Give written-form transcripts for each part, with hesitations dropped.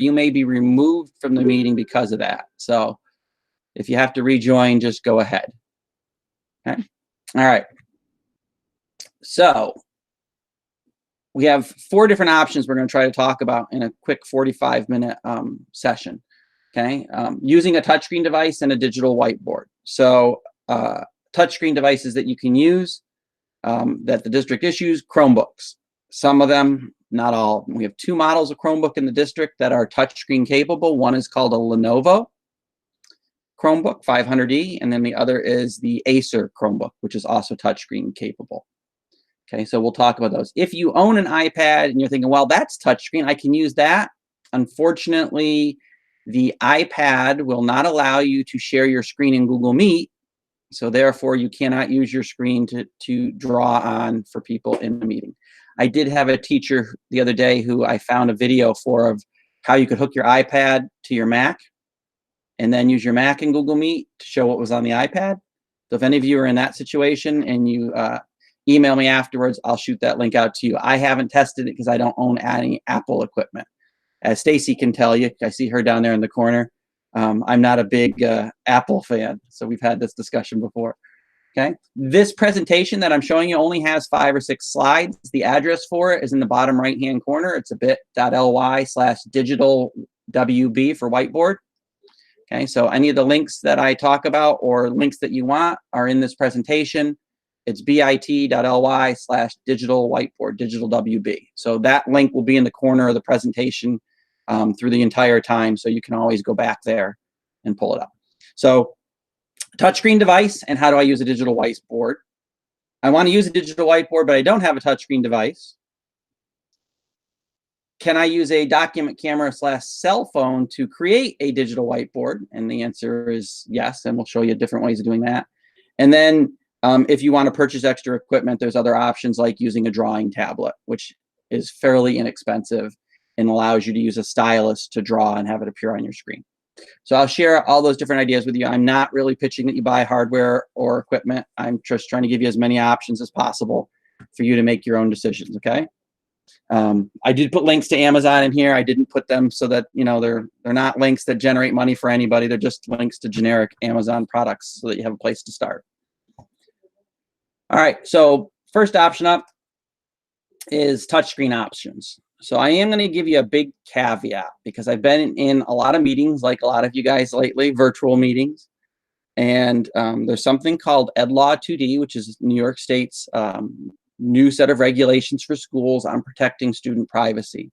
you may be removed from the meeting because of that. So if you have to rejoin, just go ahead. Okay. All right. So we have 4 different options we're going to try to talk about in a quick 45-minute session. Okay. Using a touchscreen device and a digital whiteboard. So touchscreen devices that you can use that the district issues, Chromebooks. Some of them, not all. We have 2 models of Chromebook in the district that are touchscreen capable. One is called a Lenovo Chromebook 500E, and then the other is the Acer Chromebook, which is also touchscreen capable. Okay, so we'll talk about those. If you own an iPad and you're thinking, well, that's touchscreen, I can use that. Unfortunately, the iPad will not allow you to share your screen in Google Meet. So therefore, you cannot use your screen to draw on for people in the meeting. I did have a teacher the other day who I found a video for of how you could hook your iPad to your Mac and then use your Mac in Google Meet to show what was on the iPad. So if any of you are in that situation and you email me afterwards, I'll shoot that link out to you. I haven't tested it because I don't own any Apple equipment. As Stacy can tell you, I see her down there in the corner. I'm not a big Apple fan, so we've had this discussion before. Okay, this presentation that I'm showing you only has 5 or 6 slides. The address for it is in the bottom right-hand corner. It's a bit.ly/digitalwb for whiteboard. Okay, so any of the links that I talk about or links that you want are in this presentation. It's bit.ly/digital-whiteboard, digital WB. So that link will be in the corner of the presentation through the entire time, so you can always go back there and pull it up. So touchscreen device, and how do I use a digital whiteboard? I want to use a digital whiteboard, but I don't have a touchscreen device. Can I use a document camera/cell phone to create a digital whiteboard? And the answer is yes, and we'll show you different ways of doing that. And then if you want to purchase extra equipment, there's other options like using a drawing tablet, which is fairly inexpensive and allows you to use a stylus to draw and have it appear on your screen. So I'll share all those different ideas with you. I'm not really pitching that you buy hardware or equipment. I'm just trying to give you as many options as possible for you to make your own decisions, okay? I did put links to Amazon in here. I didn't put them so that, you know, they're not links that generate money for anybody. They're just links to generic Amazon products so that you have a place to start. All right, so first option up is touchscreen options. So I am going to give you a big caveat because I've been in a lot of meetings, like a lot of you guys lately, virtual meetings. And there's something called EdLaw 2D, which is New York State's new set of regulations for schools on protecting student privacy.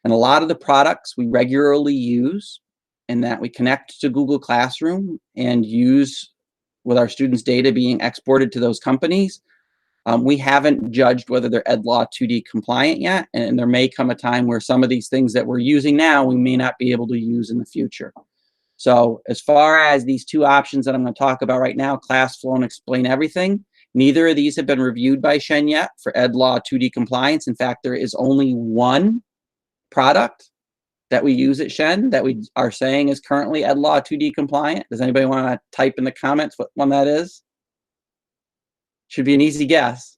And a lot of the products we regularly use and that we connect to Google Classroom and use with our students' data being exported to those companies, we haven't judged whether they're EdLaw 2D compliant yet, and there may come a time where some of these things that we're using now, we may not be able to use in the future. So as far as these 2 options that I'm going to talk about right now, Classflow and Explain Everything, neither of these have been reviewed by Shen yet for EdLaw 2D compliance. In fact, there is only one product that we use at Shen that we are saying is currently EdLaw 2D compliant. Does anybody want to type in the comments what one that is? Should be an easy guess.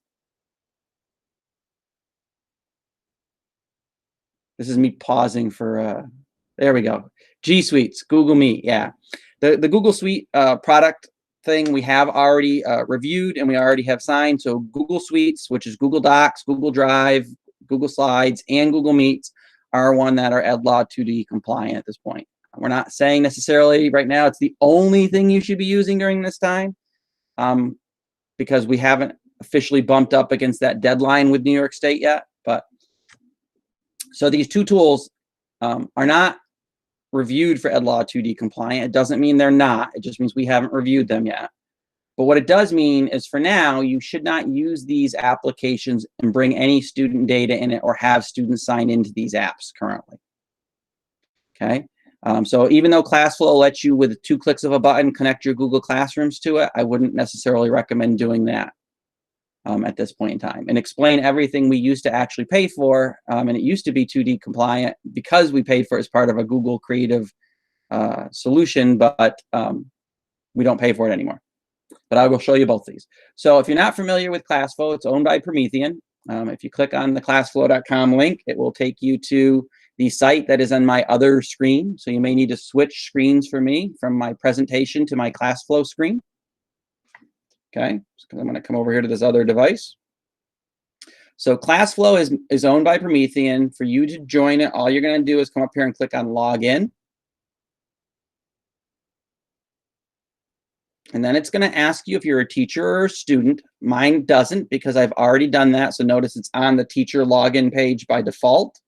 This is me pausing for, there we go. G Suites, Google Meet, yeah. The Google Suite product thing we have already reviewed and we already have signed. So Google Suites, which is Google Docs, Google Drive, Google Slides, and Google Meets are one that are EdLaw 2D compliant at this point. We're not saying necessarily right now it's the only thing you should be using during this time. Because we haven't officially bumped up against that deadline with New York State yet. But so these 2 tools are not reviewed for EdLaw 2D compliant. It doesn't mean they're not. It just means we haven't reviewed them yet. But what it does mean is for now, you should not use these applications and bring any student data in it or have students sign into these apps currently. Okay. So even though Classflow lets you, with 2 clicks of a button, connect your Google Classrooms to it, I wouldn't necessarily recommend doing that at this point in time. And Explain Everything we used to actually pay for, and it used to be 2D compliant because we paid for it as part of a Google Creative solution, but we don't pay for it anymore. But I will show you both these. So if you're not familiar with Classflow, it's owned by Promethean. If you click on the classflow.com link, it will take you to the site that is on my other screen. So you may need to switch screens for me from my presentation to my Classflow screen. Okay, so I'm going to come over here to this other device. So Classflow is owned by Promethean. For you to join it, all you're going to do is come up here and click on Login. And then it's going to ask you if you're a teacher or a student. Mine doesn't because I've already done that. So notice it's on the teacher login page by default.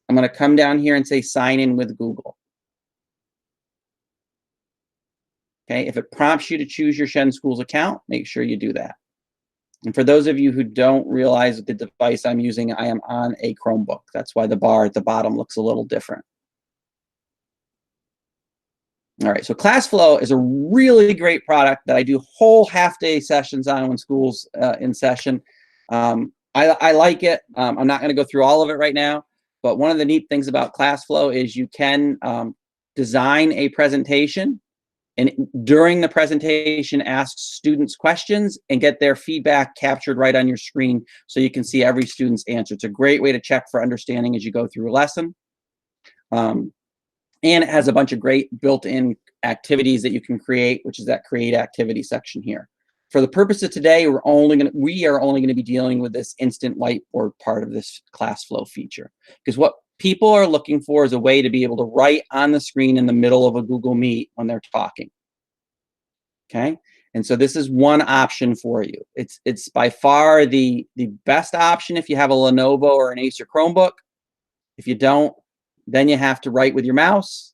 I'm going to come down here and say sign in with Google. Okay, if it prompts you to choose your Shen Schools account, make sure you do that. And for those of you who don't realize the device I'm using, I am on a Chromebook. That's why the bar at the bottom looks a little different. All right, so Classflow is a really great product that I do whole half-day sessions on when school's in session. I like it. I'm not going to go through all of it right now, but one of the neat things about Classflow is you can design a presentation, and during the presentation, ask students questions and get their feedback captured right on your screen so you can see every student's answer. It's a great way to check for understanding as you go through a lesson. And it has a bunch of great built-in activities that you can create, which is that create activity section here. For the purpose of today, we are only going to be dealing with this instant whiteboard part of this Classflow feature. Because what people are looking for is a way to be able to write on the screen in the middle of a Google Meet when they're talking. Okay? And so this is one option for you. It's by far the best option if you have a Lenovo or an Acer Chromebook. If you don't, then you have to write with your mouse,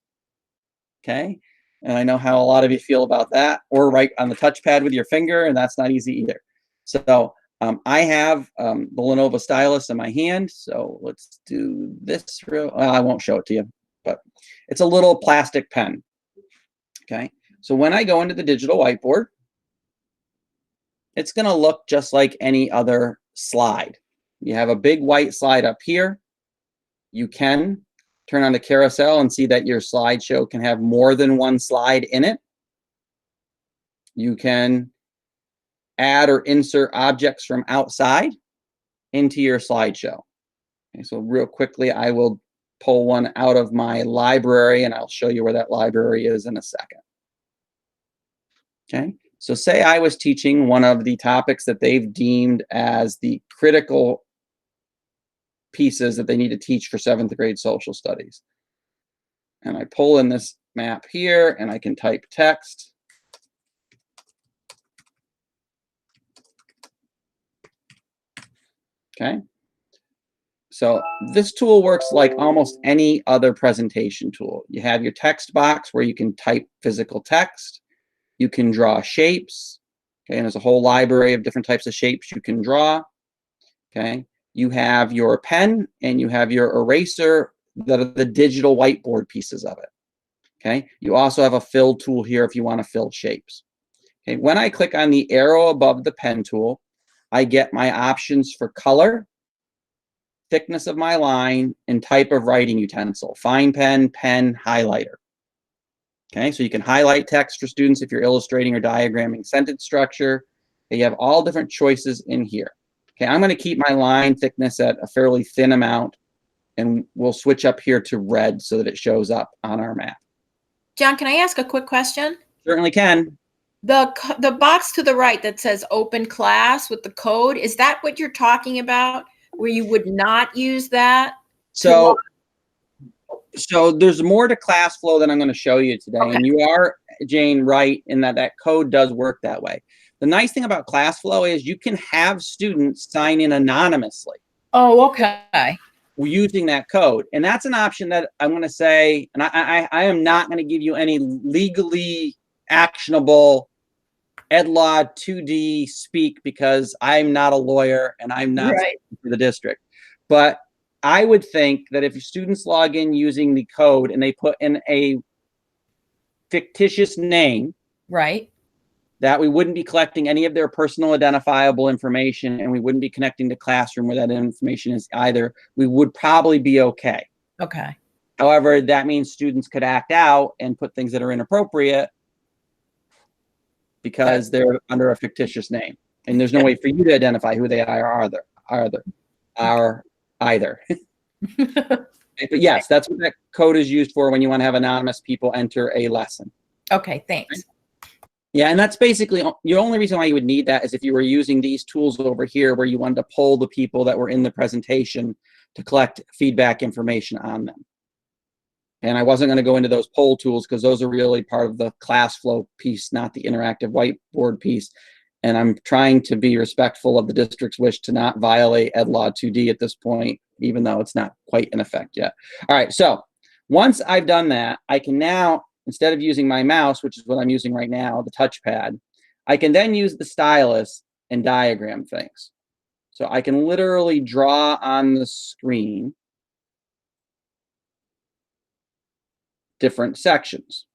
okay? And I know how a lot of you feel about that, or write on the touchpad with your finger, and that's not easy either. So I have the Lenovo stylus in my hand, so let's do this well, I won't show it to you, but it's a little plastic pen, okay? So when I go into the digital whiteboard, it's gonna look just like any other slide. You have a big white slide up here. You can turn on the carousel and see that your slideshow can have more than one slide in it. You can add or insert objects from outside into your slideshow. Okay, so real quickly, I will pull one out of my library and I'll show you where that library is in a second. Okay, so say I was teaching one of the topics that they've deemed as the critical pieces that they need to teach for 7th grade social studies. And I pull in this map here and I can type text. Okay. So this tool works like almost any other presentation tool. You have your text box where you can type physical text. You can draw shapes. Okay, and there's a whole library of different types of shapes you can draw. Okay. You have your pen and you have your eraser that are the digital whiteboard pieces of it. Okay. You also have a fill tool here if you want to fill shapes. Okay. When I click on the arrow above the pen tool, I get my options for color, thickness of my line, and type of writing utensil: fine pen, pen, highlighter. Okay. So you can highlight text for students if you're illustrating or diagramming sentence structure. You have all different choices in here. Okay, I'm going to keep my line thickness at a fairly thin amount, and we'll switch up here to red so that it shows up on our map. John, can I ask a quick question? Certainly can. The box to the right that says open class with the code, is that what you're talking about, where you would not use that? So there's more to Classflow than I'm going to show you today. Okay. And you are, Jane, right in that code does work that way. The nice thing about Classflow is you can have students sign in anonymously. Oh, okay. Using that code. And that's an option that I'm going to say, and I am not going to give you any legally actionable EdLaw 2D speak because I'm not a lawyer and I'm not for the district. But I would think that if students log in using the code and they put in a fictitious name, right, that we wouldn't be collecting any of their personal identifiable information, and we wouldn't be connecting to Classroom where that information is either. We would probably be okay. Okay. However, that means students could act out and put things that are inappropriate because they're under a fictitious name. And there's no way for you to identify who they are either. But yes, that's what that code is used for when you want to have anonymous people enter a lesson. Okay, thanks. Yeah, and that's basically the only reason why you would need that is if you were using these tools over here where you wanted to poll the people that were in the presentation to collect feedback information on them. And I wasn't going to go into those poll tools because those are really part of the Classflow piece, not the interactive whiteboard piece. And I'm trying to be respectful of the district's wish to not violate Ed Law 2D at this point, even though it's not quite in effect yet. All right, so once I've done that, I can now, instead of using my mouse, which is what I'm using right now, the touchpad, I can then use the stylus and diagram things. So I can literally draw on the screen different sections.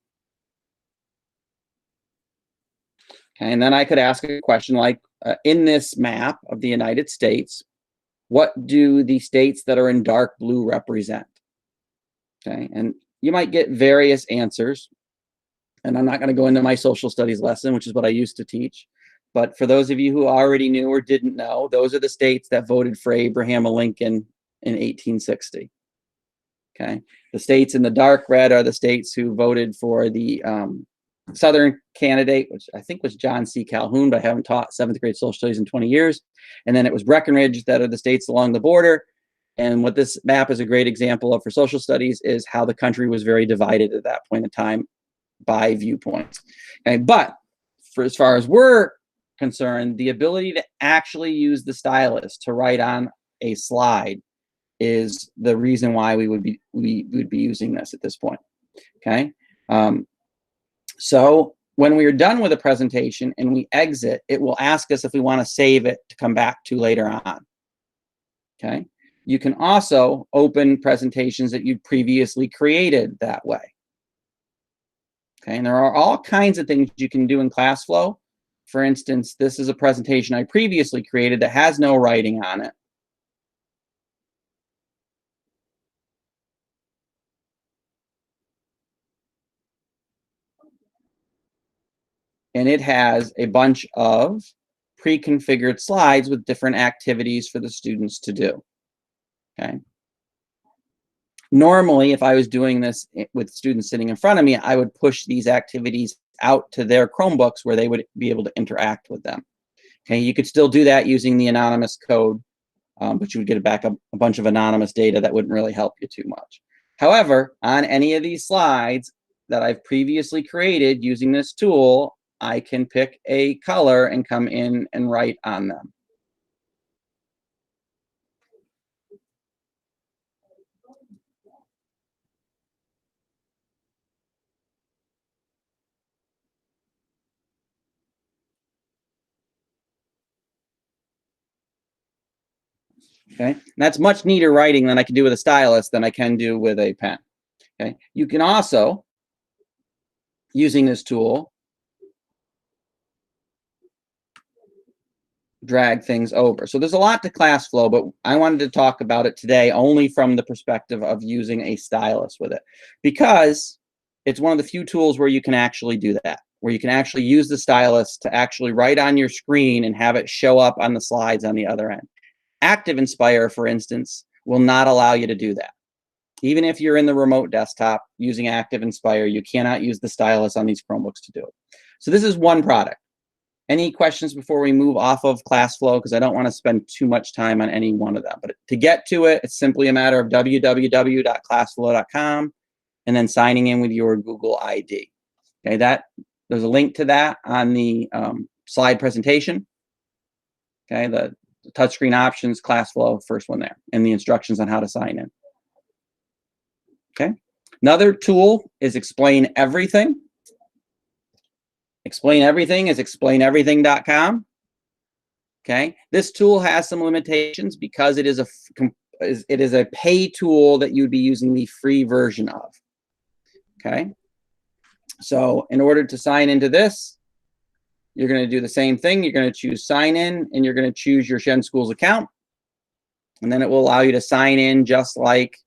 Okay, and then I could ask a question like, in this map of the United States, what do the states that are in dark blue represent? Okay, and you might get various answers. And I'm not going to go into my social studies lesson, which is what I used to teach. But for those of you who already knew or didn't know, those are the states that voted for Abraham Lincoln in 1860. Okay, the states in the dark red are the states who voted for the Southern candidate, which I think was John C. Calhoun, but I haven't taught 7th grade social studies in 20 years. And then it was Breckinridge that are the states along the border. And what this map is a great example of for social studies is how the country was very divided at that point in time by viewpoints. Okay, but for as far as we're concerned, the ability to actually use the stylus to write on a slide is the reason why we would be using this at this point. Okay, so when we are done with a presentation and we exit, it will ask us if we want to save it to come back to later on. Okay, you can also open presentations that you previously created that way. Okay, and there are all kinds of things you can do in Classflow. For instance, this is a presentation I previously created that has no writing on it. And it has a bunch of pre-configured slides with different activities for the students to do. Okay. Normally, if I was doing this with students sitting in front of me, I would push these activities out to their Chromebooks where they would be able to interact with them. Okay, you could still do that using the anonymous code, but you would get back a bunch of anonymous data that wouldn't really help you too much. However, on any of these slides that I've previously created using this tool, I can pick a color and come in and write on them. Okay, and that's much neater writing than I can do with a stylus than I can do with a pen. Okay, you can also, using this tool, drag things over. So there's a lot to Classflow, but I wanted to talk about it today only from the perspective of using a stylus with it, because it's one of the few tools where you can actually do that, where you can actually use the stylus to actually write on your screen and have it show up on the slides on the other end. ActiveInspire, for instance, will not allow you to do that. Even if you're in the remote desktop using ActiveInspire, you cannot use the stylus on these Chromebooks to do it. So this is one product. Any questions before we move off of Classflow? Because I don't want to spend too much time on any one of them. But to get to it, it's simply a matter of www.classflow.com and then signing in with your Google ID. Okay, there's a link to that on the slide presentation. Okay, the touchscreen options, Classflow, first one there, and the instructions on how to sign in. Okay, another tool is Explain Everything. Explain Everything is explaineverything.com. Okay, this tool has some limitations because it is a pay tool that you'd be using the free version of. Okay, so in order to sign into this, you're going to do the same thing. You're going to choose Sign In, and you're going to choose your Shen Schools account, and then it will allow you to sign in just like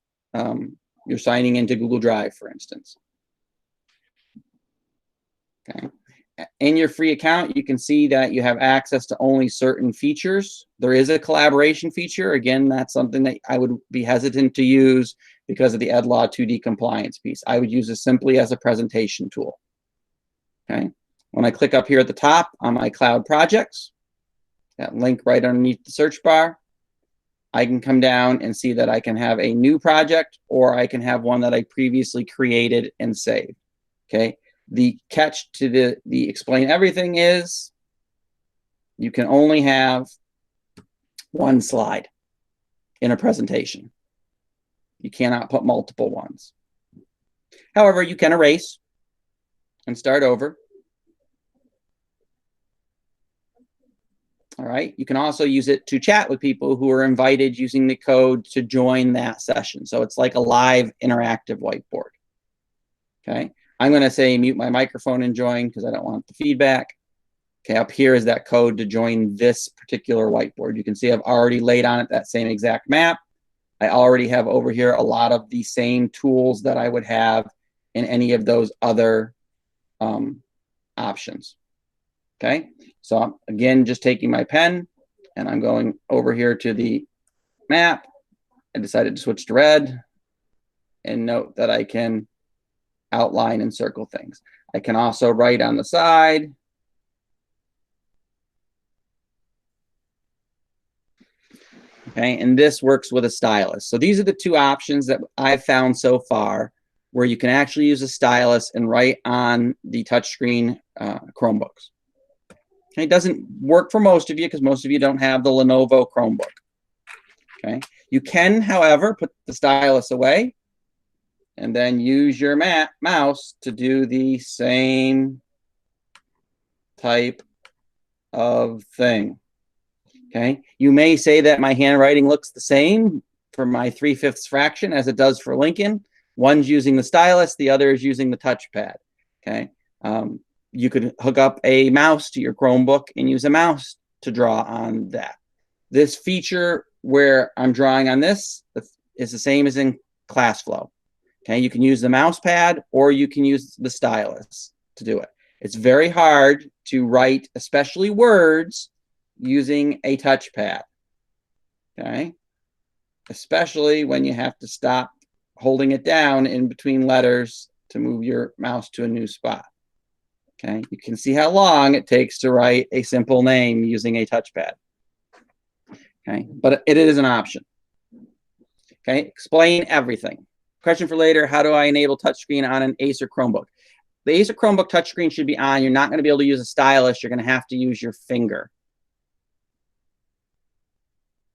you're signing into Google Drive, for instance. Okay. In your free account, you can see that you have access to only certain features. There is a collaboration feature. Again, that's something that I would be hesitant to use because of the EdLaw 2D compliance piece. I would use this simply as a presentation tool. Okay. When I click up here at the top on my cloud projects, that link right underneath the search bar, I can come down and see that I can have a new project, or I can have one that I previously created and saved. Okay. The catch to the explain everything is you can only have one slide in a presentation. You cannot put multiple ones. However, you can erase and start over. All right. You can also use it to chat with people who are invited using the code to join that session. So it's like a live interactive whiteboard. Okay. I'm going to say mute my microphone and join because I don't want the feedback. Okay. Up here is that code to join this particular whiteboard. You can see I've already laid on it that same exact map. I already have over here a lot of the same tools that I would have in any of those other options. Okay, so I'm, again, just taking my pen and I'm going over here to the map. I decided to switch to red and note that I can outline and circle things. I can also write on the side. Okay, and this works with a stylus. So these are the two options that I've found so far where you can actually use a stylus and write on the touchscreen Chromebooks. Okay, it doesn't work for most of you because most of you don't have the Lenovo Chromebook. Okay, you can, however, put the stylus away and then use your mouse to do the same type of thing. Okay, you may say that my handwriting looks the same for my 3/5 fraction as it does for Lincoln. One's using the stylus, the other is using the touchpad. Okay, you could hook up a mouse to your Chromebook and use a mouse to draw on that. This feature where I'm drawing on this is the same as in Classflow. Okay, you can use the mouse pad or you can use the stylus to do it. It's very hard to write, especially words, using a touchpad. Okay, especially when you have to stop holding it down in between letters to move your mouse to a new spot. Okay, you can see how long it takes to write a simple name using a touchpad. Okay, but it is an option. Okay, explain everything. Question for later, how do I enable touchscreen on an Acer Chromebook? The Acer Chromebook touchscreen should be on. You're not going to be able to use a stylus. You're going to have to use your finger.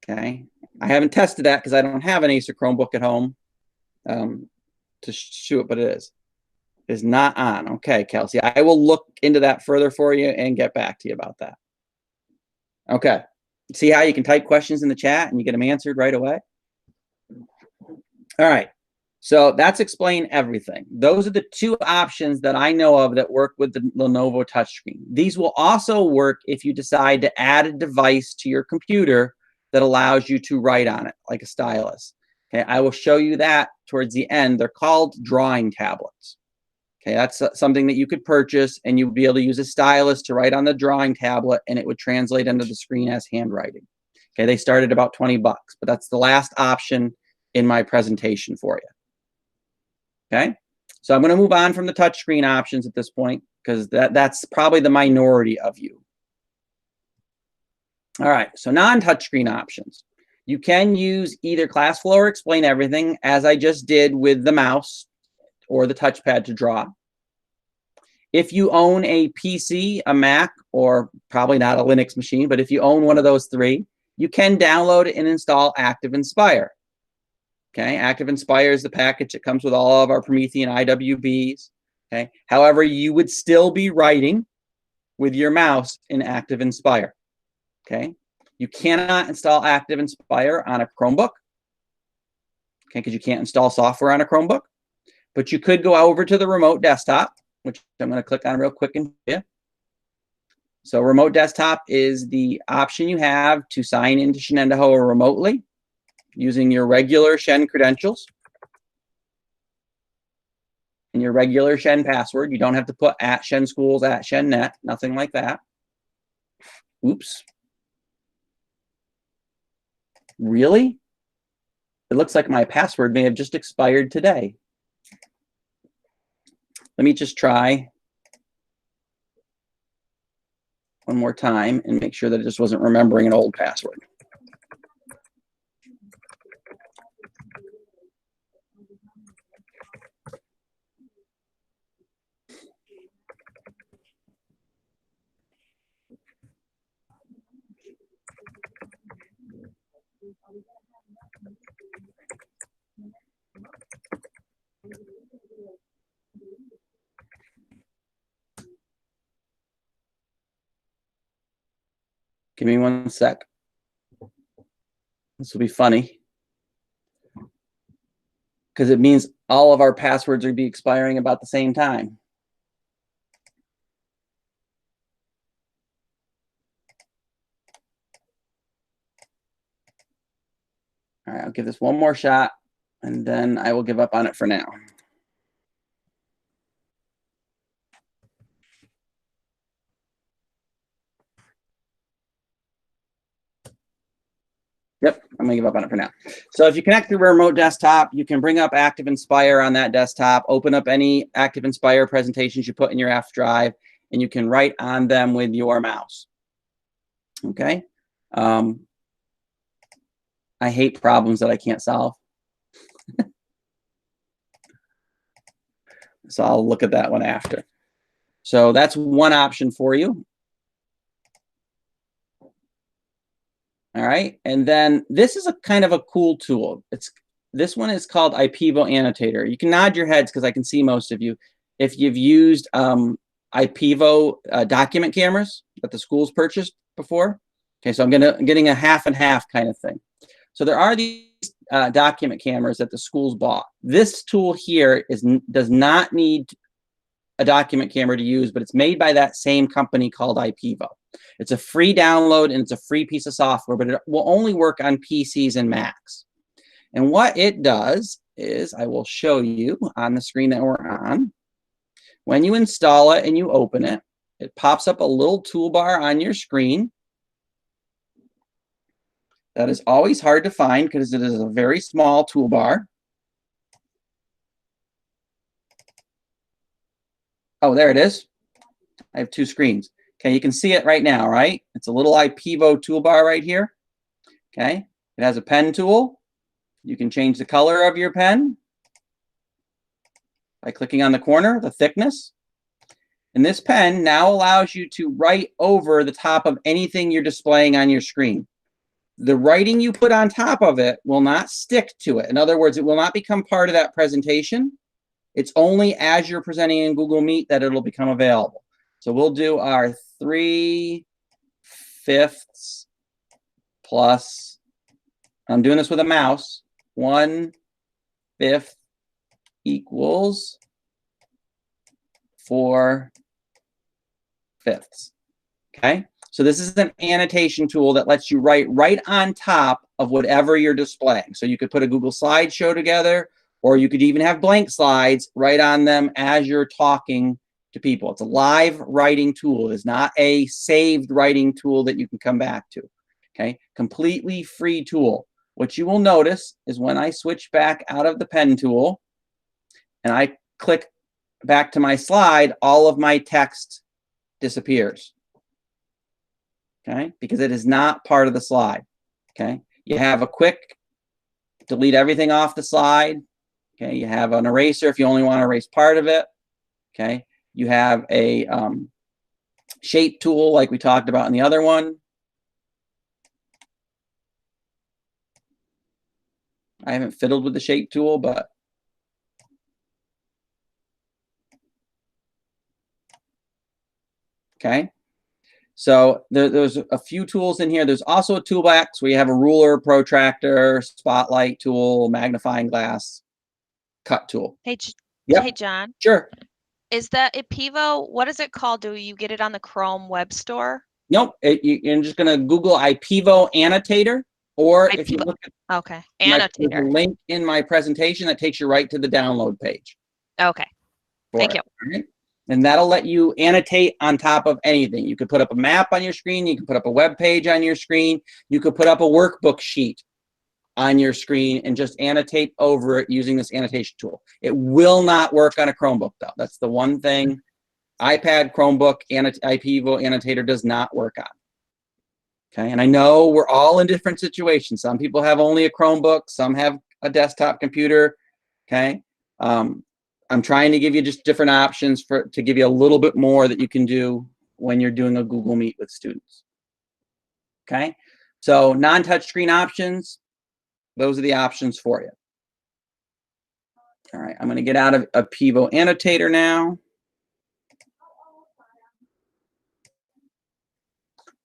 Okay, I haven't tested that because I don't have an Acer Chromebook at home to show it, but it is. It is not on. Okay, Kelsey, I will look into that further for you and get back to you about that. Okay, see how you can type questions in the chat and you get them answered right away? All right, so that's explain everything. Those are the two options that I know of that work with the Lenovo touchscreen. These will also work if you decide to add a device to your computer that allows you to write on it, like a stylus. Okay, I will show you that towards the end. They're called drawing tablets. Okay, that's something that you could purchase and you would be able to use a stylus to write on the drawing tablet and it would translate onto the screen as handwriting. Okay, they start at about 20 bucks, but that's the last option in my presentation for you. Okay, so I'm going to move on from the touchscreen options at this point because that's probably the minority of you. All right, so non-touchscreen options. You can use either Classflow or Explain Everything, as I just did with the mouse or the touchpad to draw. If you own a PC, a Mac, or probably not a Linux machine, but if you own one of those three, you can download and install ActiveInspire. Okay, ActiveInspire is the package that comes with all of our Promethean IWBs. Okay, however, you would still be writing with your mouse in ActiveInspire. Okay, you cannot install ActiveInspire on a Chromebook. Okay, because you can't install software on a Chromebook. But you could go over to the remote desktop, which I'm going to click on real quick and show you. So remote desktop is the option you have to sign into Shenendehowa remotely using your regular Shen credentials and your regular Shen password. You don't have to put @ShenSchools, @ShenNet, nothing like that. Oops. Really? it looks like my password may have just expired today. Let me just try one more time and make sure that it just wasn't remembering an old password. Give me one sec. This will be funny because it means all of our passwords will be expiring about the same time. All right, I'll give this one more shot and then I will give up on it for now. Yep, I'm gonna give up on it for now. So if you connect through a remote desktop, you can bring up Active Inspire on that desktop, open up any Active Inspire presentations you put in your F drive, and you can write on them with your mouse. Okay. I hate problems that I can't solve. So I'll look at that one after. So that's one option for you. All right, and then this is a kind of a cool tool. This one is called IPBo Annotator. You can nod your heads because I can see most of you. If you've used IPBo document cameras that the schools purchased before. Okay, so I'm getting a half and half kind of thing. So there are these document cameras that the schools bought. This tool here does not need a document camera to use, but it's made by that same company called IPBo. It's a free download and it's a free piece of software, but it will only work on PCs and Macs. And what it does is, I will show you on the screen that we're on. When you install it and you open it, it pops up a little toolbar on your screen. That is always hard to find because it is a very small toolbar. Oh, there it is. I have two screens. Okay, you can see it right now, right? It's a little IPBo toolbar right here. Okay, it has a pen tool. You can change the color of your pen by clicking on the corner, the thickness. And this pen now allows you to write over the top of anything you're displaying on your screen. The writing you put on top of it will not stick to it. In other words, it will not become part of that presentation. It's only as you're presenting in Google Meet that it'll become available. So we'll do our 3/5 plus, I'm doing this with a mouse, 1/5 equals 4/5. Okay, so this is an annotation tool that lets you write right on top of whatever you're displaying. So you could put a Google slideshow together, or you could even have blank slides right on them as you're talking to people. It's a live writing tool. It is not a saved writing tool that you can come back to. Okay, completely free tool. What you will notice is when I switch back out of the pen tool and I click back to my slide, all of my text disappears. Okay, because it is not part of the slide. Okay, you have a quick delete everything off the slide. Okay, you have an eraser if you only want to erase part of it. Okay, you have a shape tool like we talked about in the other one. I haven't fiddled with the shape tool, but okay. So there's a few tools in here. There's also a toolbox where you have a ruler, protractor, spotlight tool, magnifying glass, cut tool. Hey, Yep. hey, John. Sure. Is that IPBo? What is it called? Do you get it on the Chrome web store? Nope. You're just going to Google IPBo Annotator, or if you look at okay, Annotator. there's a link in my presentation that takes you right to the download page. Okay. Thank you. Right? And that'll let you annotate on top of anything. You could put up a map on your screen. You can put up a web page on your screen. You could put up a workbook sheet. on your screen and just annotate over it using this annotation tool. It will not work on a Chromebook though. That's the one thing iPad, Chromebook, IPBo annotator does not work on. Okay, and I know we're all in different situations. Some people have only a Chromebook, some have a desktop computer. Okay, I'm trying to give you just different options to give you a little bit more that you can do when you're doing a Google Meet with students. Okay, so non-touchscreen options, those are the options for you. All right, I'm going to get out of IPBo annotator now.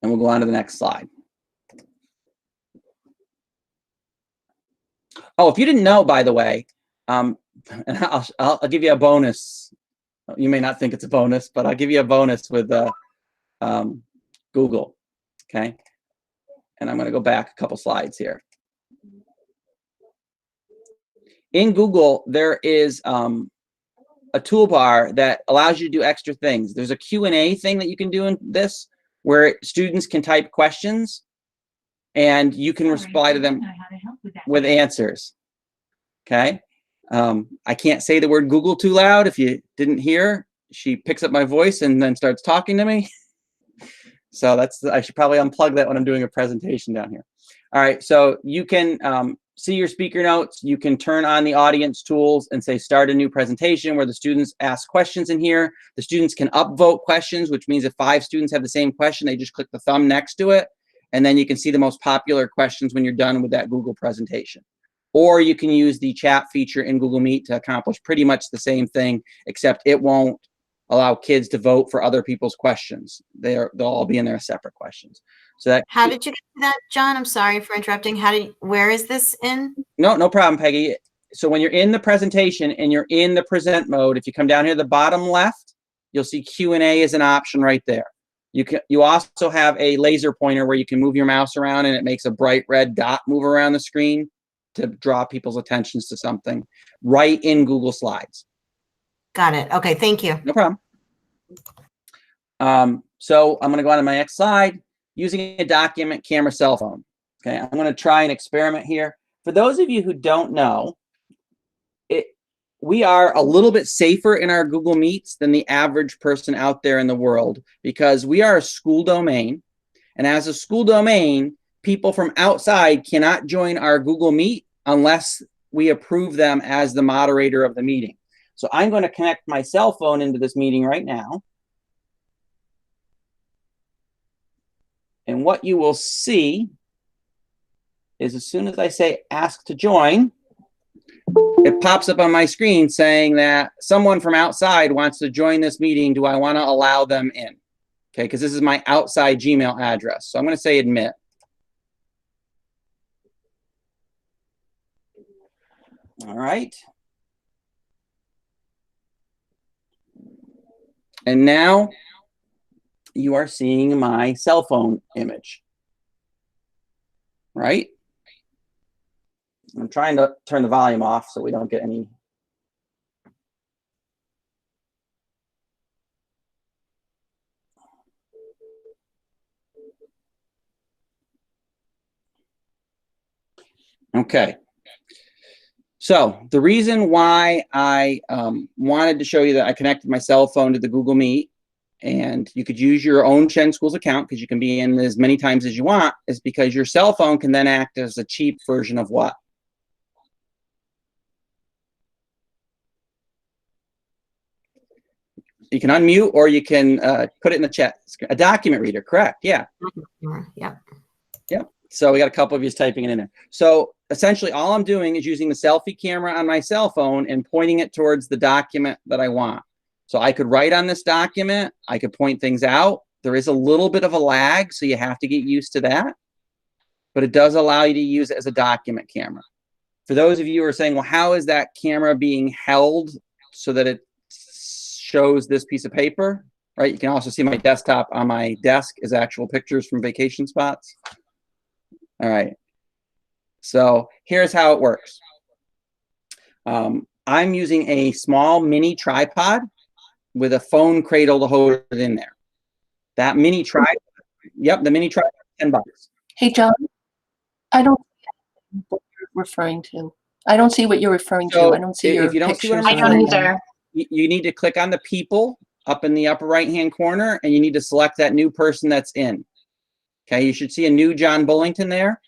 And we'll go on to the next slide. Oh, if you didn't know, by the way, and I'll give you a bonus. You may not think it's a bonus, but I'll give you a bonus with Google. Okay, and I'm going to go back a couple slides here. In Google, there is a toolbar that allows you to do extra things. There's a Q&A thing that you can do in this, where students can type questions and you can reply to them with answers. Okay. I can't say the word Google too loud. If you didn't hear, she picks up my voice and then starts talking to me. So I should probably unplug that when I'm doing a presentation down here. All right. So you can see your speaker notes. You can turn on the audience tools and say, start a new presentation, where the students ask questions in here. The students can upvote questions, which means if 5 students have the same question, they just click the thumb next to it. And then you can see the most popular questions when you're done with that Google presentation. Or you can use the chat feature in Google Meet to accomplish pretty much the same thing, except it won't allow kids to vote for other people's questions. They'll all be in there as separate questions. So that. How did you get to that, John? I'm sorry for interrupting. Where is this in? No problem, Peggy. So when you're in the presentation and you're in the present mode, if you come down here to the bottom left, you'll see Q&A as an option right there. You also have a laser pointer where you can move your mouse around and it makes a bright red dot move around the screen to draw people's attentions to something right in Google Slides. Got it. Okay, thank you. No problem. So I'm going to go on to my next slide. Using a document camera cell phone. Okay, I'm going to try an experiment here. For those of you who don't know, we are a little bit safer in our Google Meets than the average person out there in the world, because we are a school domain. And as a school domain, people from outside cannot join our Google Meet unless we approve them as the moderator of the meeting. So I'm going to connect my cell phone into this meeting right now. And what you will see is as soon as I say ask to join, it pops up on my screen saying that someone from outside wants to join this meeting. Do I want to allow them in? Okay, because this is my outside Gmail address. So I'm going to say admit. All right. And now you are seeing my cell phone image, right? I'm trying to turn the volume off so we don't get any. Okay. So the reason why I wanted to show you that I connected my cell phone to the Google Meet, and you could use your own Chen Schools account because you can be in as many times as you want, is because your cell phone can then act as a cheap version of what? You can unmute, or you can put it in the chat. A document reader, correct? Yeah. Yeah. Yep. So we got a couple of you typing it in there. So essentially all I'm doing is using the selfie camera on my cell phone and pointing it towards the document that I want. So I could write on this document, I could point things out. There is a little bit of a lag, so you have to get used to that. But it does allow you to use it as a document camera. For those of you who are saying, well, how is that camera being held so that it shows this piece of paper, right? You can also see my desktop on my desk is actual pictures from vacation spots. All right. So here's how it works. I'm using a small mini tripod with a phone cradle to hold it in there. That mini tripod, yep, the mini tripod, $10. Hey, John, I don't see referring to. I don't see what you're referring So to. I don't see your if you don't see what I'm pictures I or saying, don't anything. either. you need to click on the people up in the upper right-hand corner, and you need to select that new person that's in. Okay, you should see a new John Bullington there.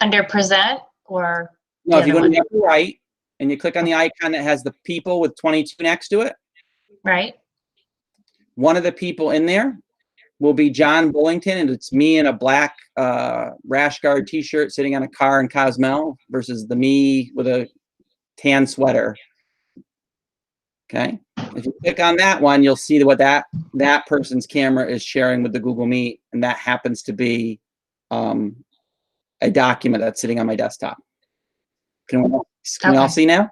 Under present or No, the if you other go to one? the upper right and you click on the icon that has the people with 22 next to it, Right? one of the people in there will be John Bullington, and it's me in a black rash guard t-shirt sitting on a car in Cozumel versus the me with a tan sweater. Okay, if you click on that one, you'll see what that person's camera is sharing with the Google Meet, and that happens to be a document that's sitting on my desktop. Can we all see now?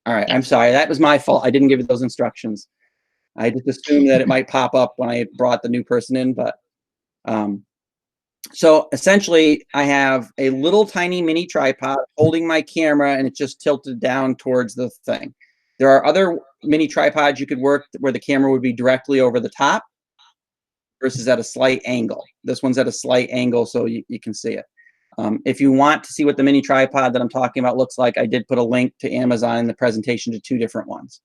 All right, I'm sorry, that was my fault. I didn't give you those instructions. I just assumed that it might pop up when I brought the new person in, but so essentially I have a little tiny mini tripod holding my camera, and it's just tilted down towards the thing. There are other mini tripods you could work where the camera would be directly over the top versus at a slight angle. This one's at a slight angle, so you can see it. If you want to see what the mini tripod that I'm talking about looks like, I did put a link to Amazon in the presentation to 2 different ones.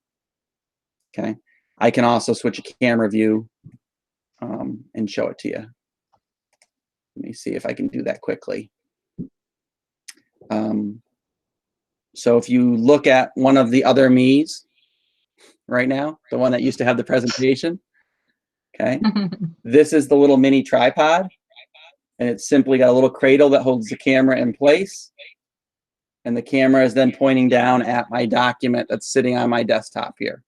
Okay, I can also switch a camera view and show it to you. Let me see if I can do that quickly. So if you look at one of the other me's right now, the one that used to have the presentation, okay, this is the little mini tripod, and it's simply got a little cradle that holds the camera in place, and the camera is then pointing down at my document that's sitting on my desktop here.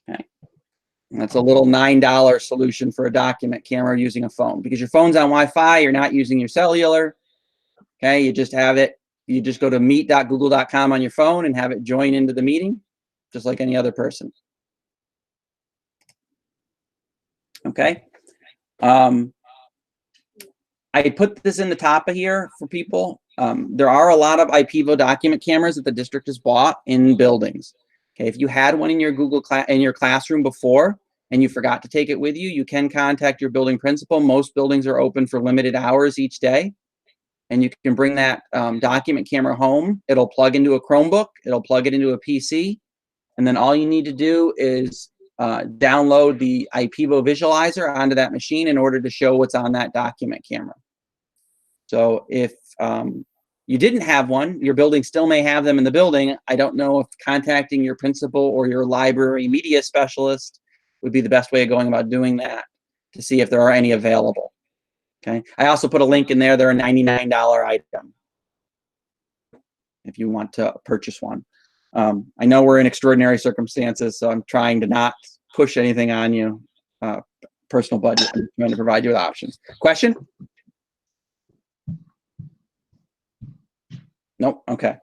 Okay. And that's a little $9 solution for a document camera using a phone, because your phone's on Wi-Fi, you're not using your cellular. Okay, you just have it, you just go to meet.google.com on your phone and have it join into the meeting, just like any other person. Okay. I put this in the top of here for people. There are a lot of IPBo document cameras that the district has bought in buildings. Okay, if you had one in your classroom before and you forgot to take it with you, you can contact your building principal. Most buildings are open for limited hours each day, and you can bring that document camera home. It'll plug into a Chromebook, it'll plug it into a PC, and then all you need to do is download the IPBo visualizer onto that machine in order to show what's on that document camera. So if you didn't have one, your building still may have them in the building. I don't know if contacting your principal or your library media specialist would be the best way of going about doing that, to see if there are any available. Okay. I also put a link in there. They're a $99 item if you want to purchase one. I know we're in extraordinary circumstances, so I'm trying to not push anything on you. Personal budget. I'm trying to provide you with options. Question? Nope. Okay.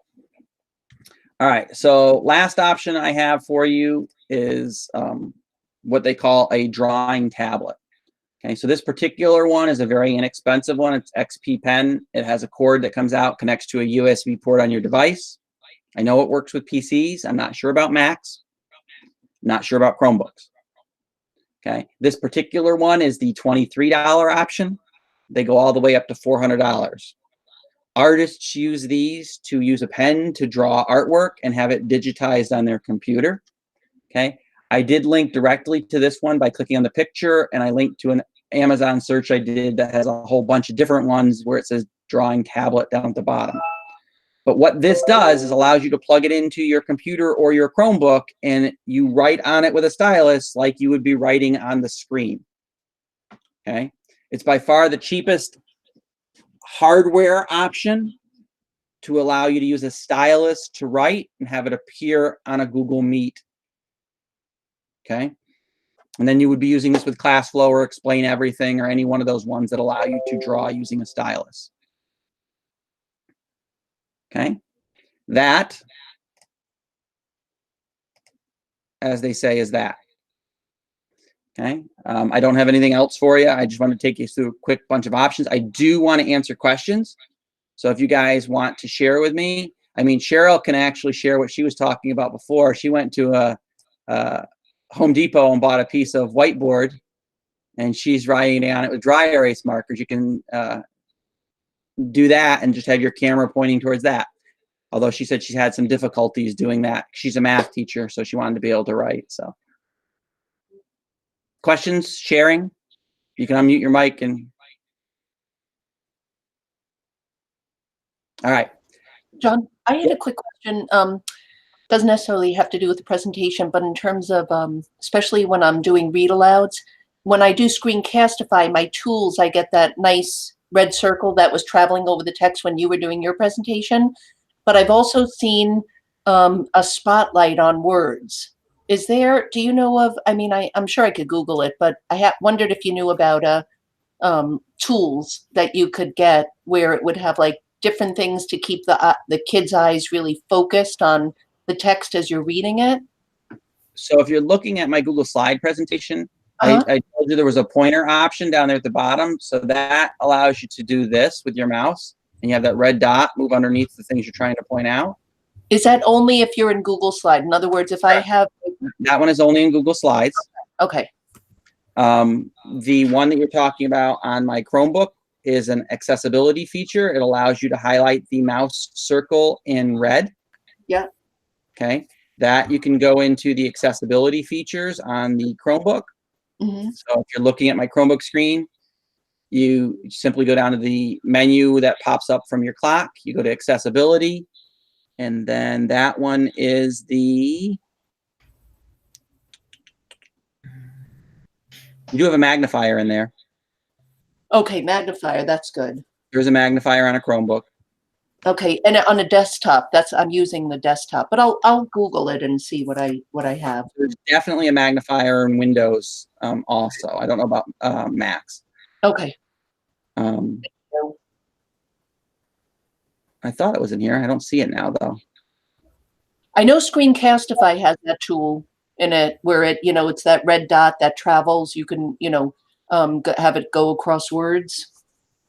All right. So last option I have for you is what they call a drawing tablet. Okay, so this particular one is a very inexpensive one. It's XP Pen. It has a cord that comes out, connects to a USB port on your device. I know it works with PCs. I'm not sure about Macs. Not sure about Chromebooks. Okay, this particular one is the $23 option. They go all the way up to $400. Artists use these to use a pen to draw artwork and have it digitized on their computer. Okay, I did link directly to this one by clicking on the picture, and I linked to an Amazon search I did that has a whole bunch of different ones where it says drawing tablet down at the bottom. But what this does is allows you to plug it into your computer or your Chromebook, and you write on it with a stylus like you would be writing on the screen. Okay, it's by far the cheapest hardware option to allow you to use a stylus to write and have it appear on a Google Meet. Okay, and then you would be using this with Classflow or Explain Everything or any one of those ones that allow you to draw using a stylus. Okay, that, as they say, is that. Okay, I don't have anything else for you. I just want to take you through a quick bunch of options. I do want to answer questions. So if you guys want to share with me, I mean, Cheryl can actually share what she was talking about before. She went to a Home Depot and bought a piece of whiteboard and she's writing on it with dry erase markers, you can do that and just have your camera pointing towards that. Although she said she's had some difficulties doing that. She's a math teacher, so she wanted to be able to write. So, questions, sharing? You can unmute your mic and. All right. John, I had a quick question. Doesn't necessarily have to do with the presentation, but in terms of, especially when I'm doing read alouds, when I do Screencastify, my tools, I get that nice red circle that was traveling over the text when you were doing your presentation. But I've also seen a spotlight on words. Is there, do you know of, I mean, I'm sure I could Google it, but I wondered if you knew about tools that you could get where it would have like different things to keep the kids' eyes really focused on the text as you're reading it? So if you're looking at my Google Slide presentation, I told you there was a pointer option down there at the bottom. So that allows you to do this with your mouse, and you have that red dot move underneath the things you're trying to point out. Is that only if you're in Google Slide? In other words, if I have... That one is only in Google Slides. Okay. The one that you're talking about on my Chromebook is an accessibility feature. It allows you to highlight the mouse circle in red. Yeah. Okay. That you can go into the accessibility features on the Chromebook. Mm-hmm. So if you're looking at my Chromebook screen, you simply go down to the menu that pops up from your clock. You go to accessibility, and then that one is the... You do have a magnifier in there. Okay, magnifier, that's good. There's a magnifier on a Chromebook. Okay, and on a desktop, I'm using the desktop, but I'll Google it and see what I have. There's definitely a magnifier in Windows also. I don't know about Macs. Okay. I thought it was in here. I don't see it now though. I know Screencastify has that tool in it where it, it's that red dot that travels. You can, have it go across words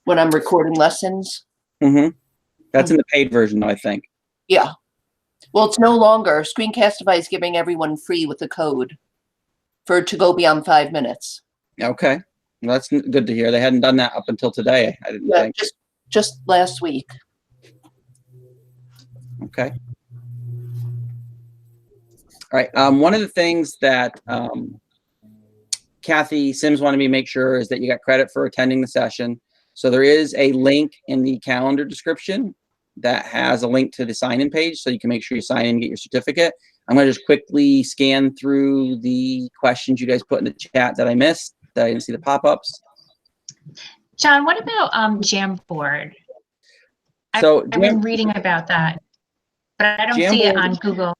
when I'm recording lessons. Mm-hmm. That's in the paid version, though, I think. Yeah. Well, it's no longer. Screencastify is giving everyone free with the code for it to go beyond 5 minutes. Okay. Well, that's good to hear. They hadn't done that up until today, I didn't think. Just last week. Okay. All right. One of the things that Kathy Sims wanted me to make sure is that you got credit for attending the session. So there is a link in the calendar description that has a link to the sign-in page, so you can make sure you sign in and get your certificate. I'm going to just quickly scan through the questions you guys put in the chat that I missed, that I didn't see the pop-ups. John, what about Jamboard? So I've been reading about that, but I don't see it on Google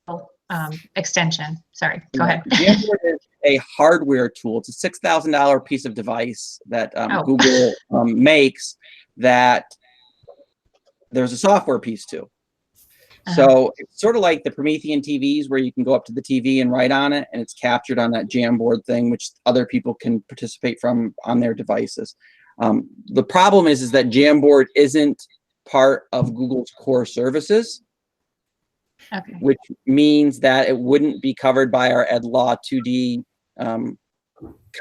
extension. Sorry, go ahead. Jamboard is a hardware tool. It's a $6,000 piece of device that Google makes that there's a software piece to. So it's sort of like the Promethean TVs where you can go up to the TV and write on it, and it's captured on that Jamboard thing, which other people can participate from on their devices. The problem is that Jamboard isn't part of Google's core services. Okay. Which means that it wouldn't be covered by our EdLaw 2D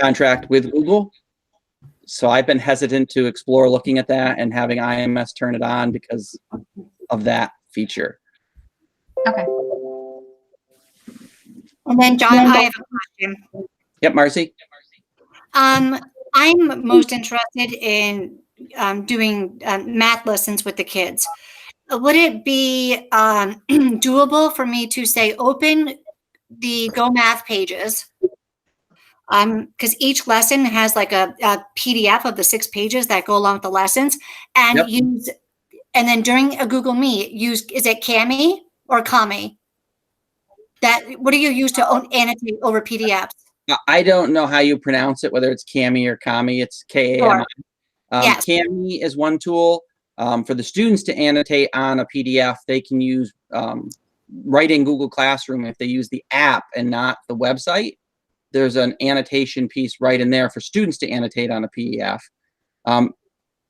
contract with Google. So I've been hesitant to explore looking at that and having IMS turn it on because of that feature. Okay. And then John, I have a question. Yep, Marcy. I'm most interested in doing math lessons with the kids. Would it be doable for me to say open the Go Math pages? Because each lesson has like a PDF of the 6 pages that go along with the lessons, and use, and then during a Google Meet, use, is it Kami or Kami? What do you use to annotate over PDFs? I don't know how you pronounce it, whether it's Kami or Kami. It's K-A-M-I. Yes. Kami is one tool. For the students to annotate on a PDF, they can use right in Google Classroom. If they use the app and not the website, there's an annotation piece right in there for students to annotate on a PDF.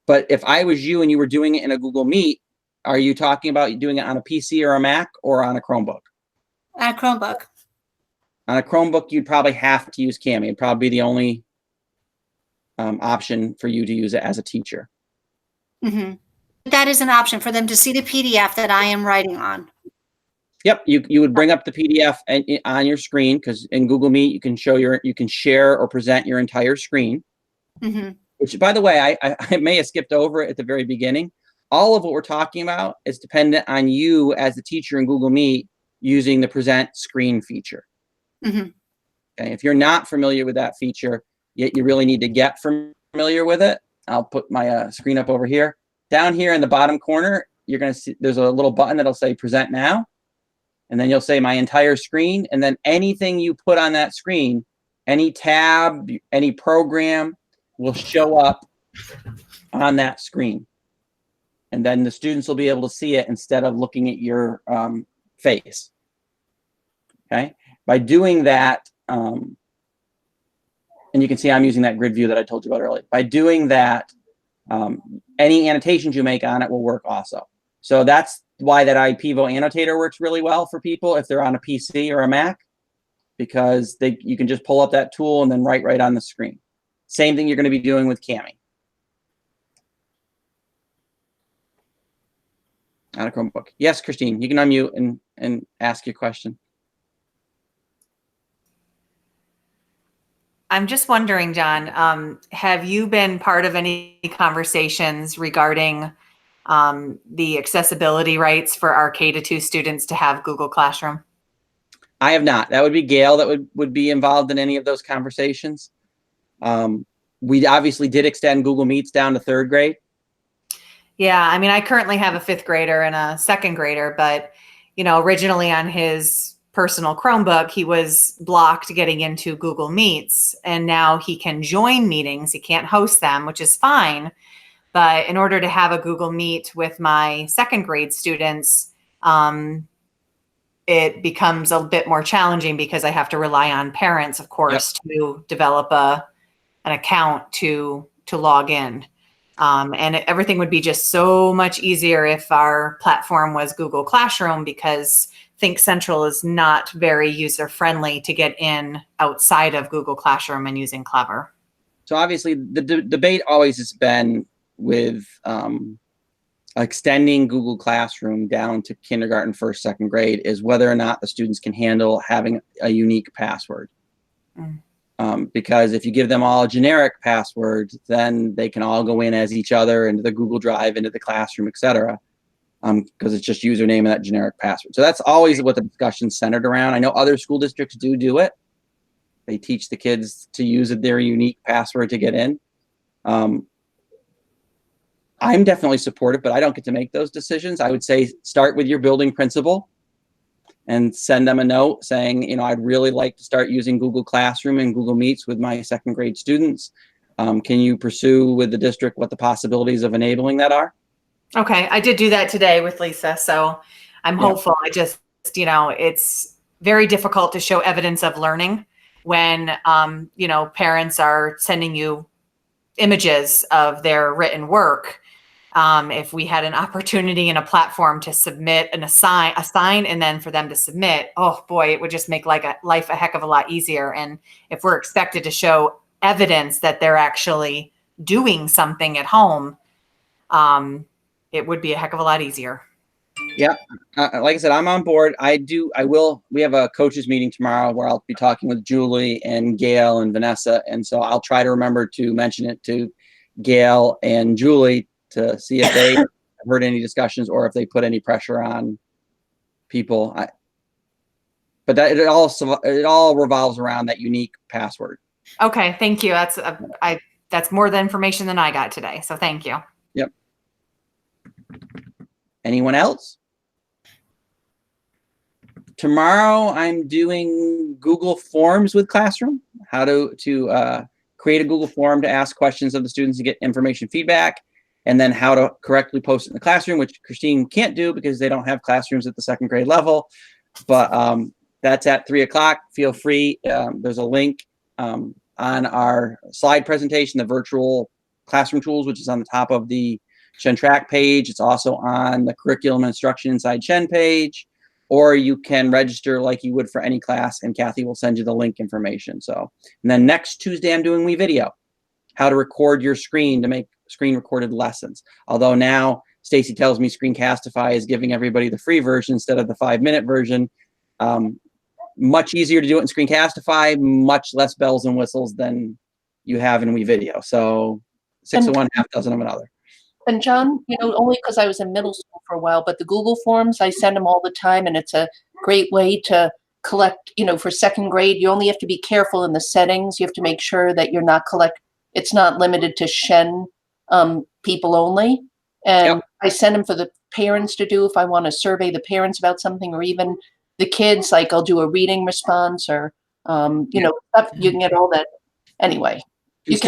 But if I was you and you were doing it in a Google Meet, are you talking about doing it on a PC or a Mac or on a Chromebook? On a Chromebook. On a Chromebook, you'd probably have to use Kami. It'd probably be the only option for you to use it as a teacher. Mm-hmm. That is an option for them to see the PDF that I am writing on. Yep, you would bring up the PDF on your screen, because in Google Meet you can share or present your entire screen. Mm-hmm. Which, by the way, I may have skipped over it at the very beginning. All of what we're talking about is dependent on you as the teacher in Google Meet using the present screen feature. Mm-hmm. Okay, if you're not familiar with that feature, yet you really need to get familiar with it. I'll put my screen up over here. Down here in the bottom corner, you're going to see there's a little button that'll say present now. And then you'll say my entire screen. And then anything you put on that screen, any tab, any program will show up on that screen. And then the students will be able to see it instead of looking at your face. Okay. By doing that, and you can see I'm using that grid view that I told you about earlier. By doing that, any annotations you make on it will work also. So that's why that IPBo annotator works really well for people if they're on a PC or a Mac, because you can just pull up that tool and then write right on the screen. Same thing you're going to be doing with Cami. On a Chromebook. Yes, Christine, you can unmute and ask your question. I'm just wondering, John, have you been part of any conversations regarding the accessibility rights for our K-2 students to have Google Classroom? I have not. That would be Gail that would be involved in any of those conversations. We obviously did extend Google Meets down to 3rd grade. Yeah, I mean, I currently have a 5th grader and a 2nd grader, but, you know, originally on his personal Chromebook, he was blocked getting into Google Meets, and now he can join meetings. He can't host them, which is fine. But in order to have a Google Meet with my 2nd grade students, it becomes a bit more challenging because I have to rely on parents, of course, to develop an account to log in. And everything would be just so much easier if our platform was Google Classroom, because Think Central is not very user-friendly to get in outside of Google Classroom and using Clever. So obviously the debate always has been with extending Google Classroom down to kindergarten, 1st, 2nd grade is whether or not the students can handle having a unique password. Because if you give them all a generic password, then they can all go in as each other into the Google Drive, into the classroom, etc. Because it's just username and that generic password. So that's always what the discussion's centered around. I know other school districts do it. They teach the kids to use their unique password to get in. I'm definitely supportive, but I don't get to make those decisions. I would say start with your building principal and send them a note saying, you know, I'd really like to start using Google Classroom and Google Meets with my 2nd grade students. Can you pursue with the district what the possibilities of enabling that are? Okay, I did do that today with Lisa, so I'm hopeful. I just, you know, it's very difficult to show evidence of learning when, you know, parents are sending you images of their written work. If we had an opportunity and a platform to submit and assign, and then for them to submit, oh boy, it would just make life a heck of a lot easier. And if we're expected to show evidence that they're actually doing something at home, it would be a heck of a lot easier. Yeah, like I said, I'm on board. We have a coaches meeting tomorrow where I'll be talking with Julie and Gail and Vanessa. And so I'll try to remember to mention it to Gail and Julie to see if they have heard any discussions or if they put any pressure on people. But that it all revolves around that unique password. Okay, thank you. That's more the information than I got today. So thank you. Yep. Anyone else? Tomorrow I'm doing Google Forms with Classroom. How to create a Google form to ask questions of the students to get information feedback, and then how to correctly post it in the classroom, which Christine can't do because they don't have classrooms at the 2nd grade level. But that's at 3 o'clock. Feel free. There's a link on our slide presentation, the virtual classroom tools, which is on the top of the Shen Track page. It's also on the curriculum instruction inside Shen page, or you can register like you would for any class, and Kathy will send you the link information. So, and then next Tuesday I'm doing WeVideo. how to record your screen to make screen recorded lessons. Although now Stacy tells me Screencastify is giving everybody the free version instead of the 5-minute version. Much easier to do it in Screencastify, much less bells and whistles than you have in WeVideo. So 6 of one, half dozen of another. And John, you know, only because I was in middle school for a while, but the Google Forms, I send them all the time, and it's a great way to collect, you know, for 2nd grade. You only have to be careful in the settings. You have to make sure that you're not it's not limited to Shen people only. And I send them for the parents to do if I want to survey the parents about something, or even the kids, like I'll do a reading response, or, you know, stuff. You can get all that anyway. You can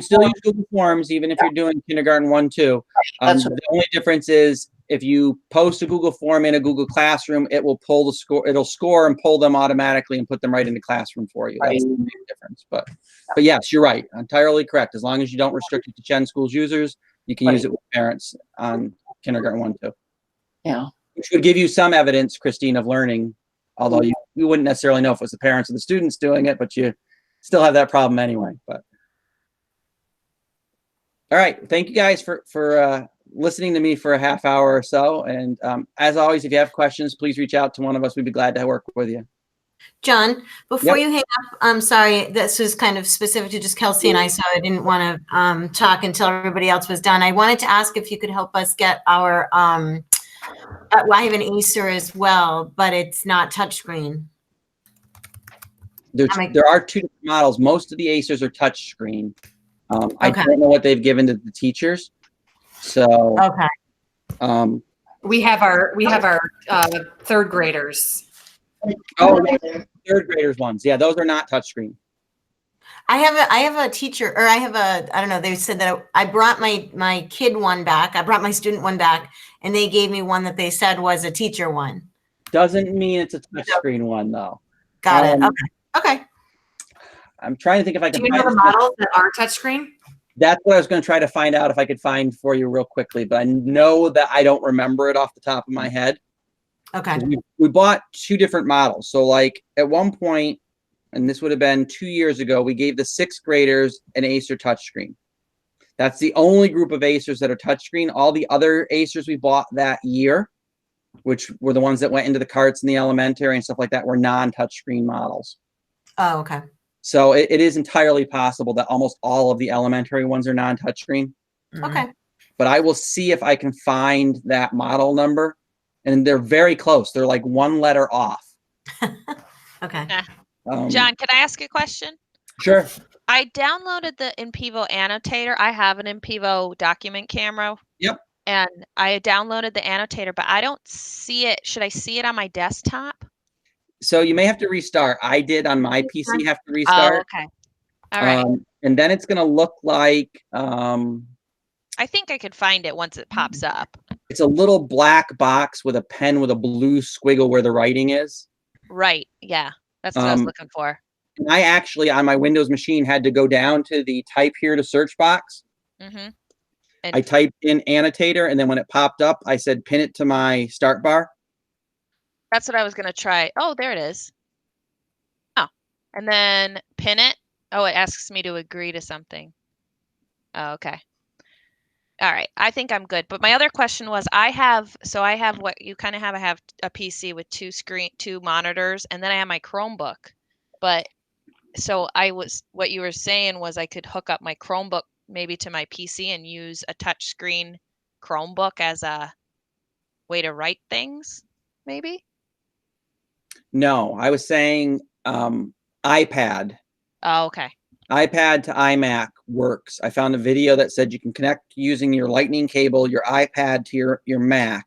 still use Google Forms even if you're doing kindergarten 1, 2. The only difference is if you post a Google form in a Google Classroom, it will pull the score. It'll score and pull them automatically and put them right into Classroom for you. That's the big difference. But yes, you're right. Entirely correct. As long as you don't restrict it to Chen Schools users, you can use it with parents on kindergarten 1, 2. Yeah. Which would give you some evidence, Christine, of learning. Although you wouldn't necessarily know if it was the parents or the students doing it, but you still have that problem anyway. But all right, thank you guys for listening to me for a half hour or so. And as always, if you have questions, please reach out to one of us. We'd be glad to work with you. John, before you hang up, I'm sorry, this was kind of specific to just Kelsey and I, so I didn't want to talk until everybody else was done. I wanted to ask if you could help us get our, well, I have an Acer as well, but it's not touchscreen. There are 2 different models. Most of the Acers are touchscreen. I don't know what they've given to the teachers. So we have our 3rd graders. Oh, 3rd graders ones. Yeah, those are not touchscreen. I have a teacher, or I have a, I don't know, they said that I brought my kid one back. I brought my student one back, and they gave me one that they said was a teacher one. Doesn't mean it's a touchscreen one, though. Got it. Okay. I'm trying to think if I can. Do you know the models that are touchscreen? That's what I was going to try to find out if I could find for you real quickly, but I know that I don't remember it off the top of my head. Okay. We bought 2 different models. So like at one point, and this would have been 2 years ago, we gave the 6th graders an Acer touchscreen. That's the only group of Acers that are touchscreen. All the other Acers we bought that year, which were the ones that went into the carts in the elementary and stuff like that, were non-touchscreen models. Oh, okay. So it is entirely possible that almost all of the elementary ones are non-touchscreen. Okay. But I will see if I can find that model number. And they're very close. They're like 1 letter off. Okay. John, can I ask a question? Sure. I downloaded the IPBo annotator. I have an IPBo document camera. Yep. And I downloaded the annotator, but I don't see it. Should I see it on my desktop? So you may have to restart. I did on my PC have to restart. Oh, okay. All right. And then it's going to look like, I think I could find it once it pops up. it's a little black box with a pen with a blue squiggle where the writing is. Right. Yeah. That's what I was looking for. And I actually, on my Windows machine, had to go down to the type here to search box. Mm-hmm. I typed in annotator, and then when it popped up, I said pin it to my start bar. That's what I was going to try. Oh, there it is. Oh, and then pin it. Oh, it asks me to agree to something. Oh, okay. All right. I think I'm good. But my other question was, I have what you kind of have. I have a PC with 2 monitors, and then I have my Chromebook. But so what you were saying was I could hook up my Chromebook maybe to my PC and use a touchscreen Chromebook as a way to write things, maybe? No, I was saying iPad. Oh, okay. iPad to iMac works. I found a video that said you can connect using your lightning cable, your iPad to your Mac,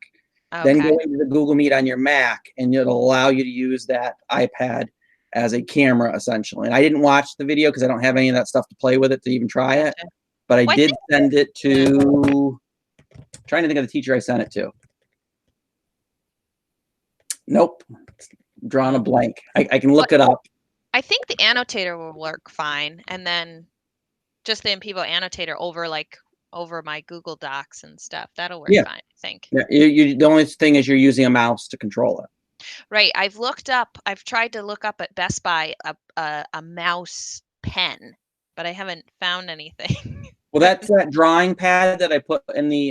then go into the Google Meet on your Mac, and it'll allow you to use that iPad as a camera, essentially. And I didn't watch the video because I don't have any of that stuff to play with it to even try it. But I did send it to, trying to think of the teacher I sent it to. Nope. Drawing a blank. I can look it up. I think the annotator will work fine, and then just the IPBo annotator over my Google Docs and stuff. That'll work fine, I think. Yeah, the only thing is you're using a mouse to control it. Right. I've tried to look up at Best Buy a mouse pen but I haven't found anything. Well, that's that drawing pad that I put in the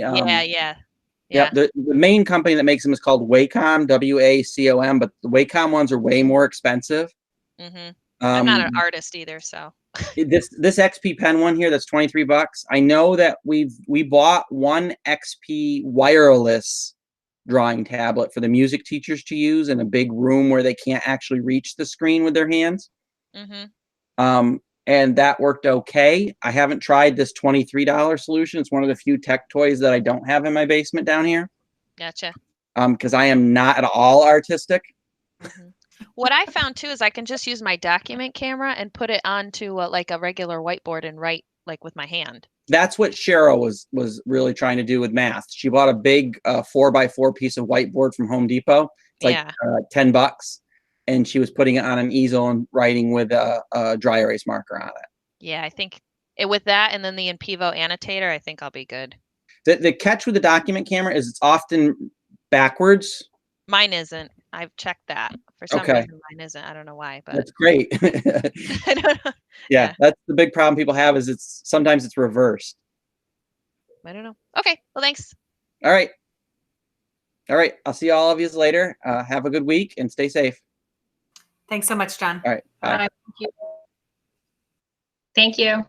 Yeah. the main company that makes them is called Wacom, WACOM, but the Wacom ones are way more expensive. Mm-hmm. I'm not an Um, artist either, so. this XP pen one here, that's 23 bucks. I know that we bought one XP wireless drawing tablet for the music teachers to use in a big room where they can't actually reach the screen with their hands. Mm-hmm. And that worked okay. I haven't tried this $23 solution. It's one of the few tech toys that I don't have in my basement down here. Gotcha. Because I am not at all artistic. Mm-hmm. What I found too is I can just use my document camera and put it onto like a regular whiteboard and write like with my hand. That's what Cheryl was really trying to do with math. She bought a big 4x4 piece of whiteboard from Home Depot. It's like Yeah. 10 bucks. And she was putting it on an easel and writing with a dry erase marker on it. Yeah, I think with that and then the IPBo annotator, I think I'll be good. The catch with the document camera is it's often backwards. Mine isn't. I've checked that. For some reason, mine isn't. I don't know why, but that's great. I don't know. Yeah, that's the big problem people have is sometimes it's reversed. I don't know. Okay, well, thanks. All right. I'll see all of you later. Have a good week and stay safe. Thanks so much, John. All right. Bye. Thank you. Thank you.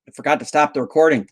I forgot to stop the recording.